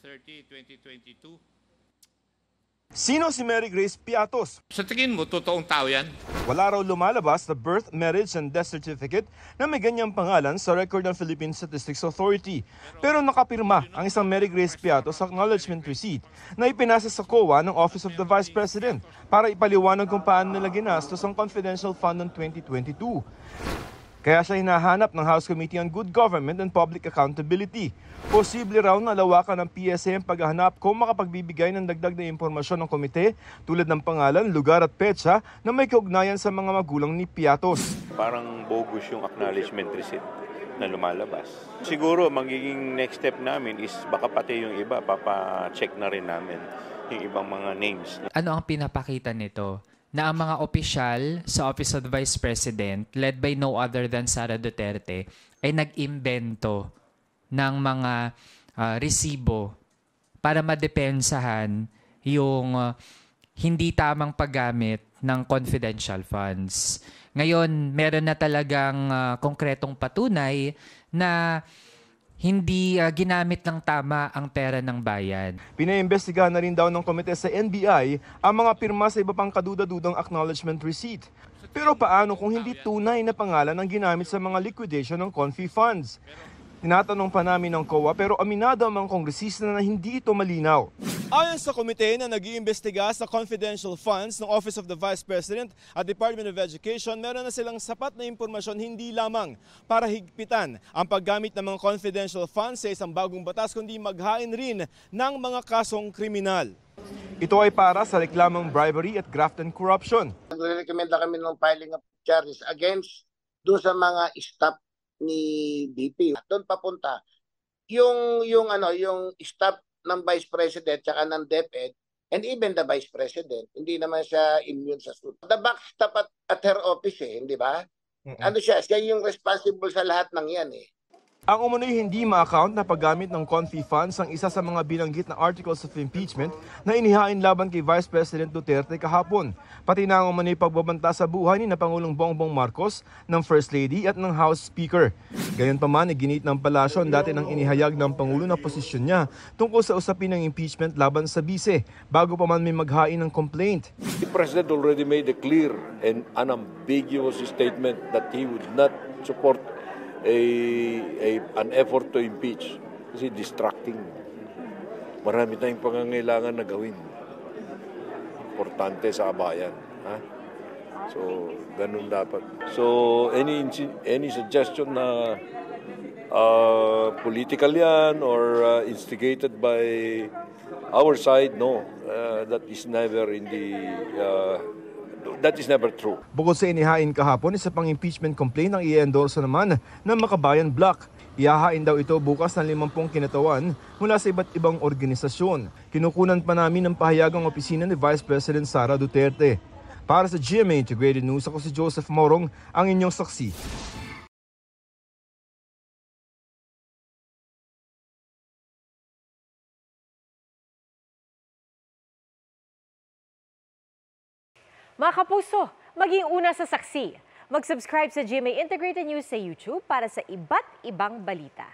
30, 2022. Sino si Mary Grace Piatos? Sa tingin mo, totoong tao yan? Wala raw lumalabas na birth, marriage, and death certificate na may ganyang pangalan sa record ng Philippine Statistics Authority. Pero nakapirma ang isang Mary Grace Piatos sa acknowledgement receipt na ipinasa sa COA ng Office of the Vice President para ipaliwanag kung paano nila ginastos ang confidential fund ng 2022. Kaya siya hinahanap ng House Committee on Good Government and Public Accountability. Posible raw na lawakan ng PSA ang paghahanap kung makapagbibigay ng dagdag na impormasyon ng komite tulad ng pangalan, lugar at petsa na may kaugnayan sa mga magulang ni Piatos. Parang bogus yung acknowledgement receipt na lumalabas. Siguro magiging next step namin is baka pati yung iba, papa-check na rin namin yung ibang mga names. Ano ang pinapakita nito? Na ang mga opisyal sa Office of the Vice President, led by no other than Sara Duterte, ay nag-imbento ng mga resibo para madepensahan yung hindi tamang paggamit ng confidential funds. Ngayon, meron na talagang konkretong patunay na hindi ginamit ng tama ang pera ng bayan. Pinaimbestigahan na rin daw ng komite sa NBI ang mga pirma sa iba pang kaduda-dudang acknowledgement receipt. Pero paano kung hindi tunay na pangalan ang ginamit sa mga liquidation ng Confi funds? Tinatanong pa namin ng COA pero aminado ang mga kongresista na hindi ito malinaw. Ayon sa komite na nag-iimbestiga sa confidential funds ng Office of the Vice President at Department of Education, meron na silang sapat na impormasyon hindi lamang para higpitan ang paggamit ng mga confidential funds sa isang bagong batas kundi maghain rin ng mga kasong kriminal. Ito ay para sa reklamang bribery at graft and corruption. Nagre-recommenda kami ng filing of charges against doon sa mga staff ni DP. Doon papunta yung staff ng Vice President tsaka ng DepEd and even the Vice President. Hindi naman siya immune sa suit. The back staff at her office hindi ba? Ano siya yung responsible sa lahat ng yan Ang umunoy hindi ma-account na paggamit ng Confi funds ang isa sa mga binanggit na articles of impeachment na inihain laban kay Vice President Duterte kahapon. Pati na ang umunoy pagbabanta sa buhay ni Pangulong Bongbong Marcos, ng First Lady at ng House Speaker. Gayunpaman, iginit ng palasyo ang dati nang inihayag ng Pangulo na posisyon niya tungkol sa usapin ng impeachment laban sa bise bago pa man may maghain ng complaint. The President already made a clear and unambiguous statement that he would not support an effort to impeach kasi distracting. Marami tayong pangangailangan na gawin. Importante sa bayan. So, ganun dapat. So, any suggestion na political yan or instigated by our side, no. That is never in the... That is never true. Bukod sa inihain kahapon, isa pang impeachment complaint ang i-endorse naman ng Makabayan Bloc. Ihahain daw ito bukas ng 50 kinatawan mula sa iba't ibang organisasyon. Kinukunan pa namin ng pahayagang opisina ni Vice President Sara Duterte. Para sa GMA Integrated News, ako si Joseph Morong, ang inyong saksi. Mga kapuso, maging una sa saksi. Mag-subscribe sa GMA Integrated News sa YouTube para sa iba't ibang balita.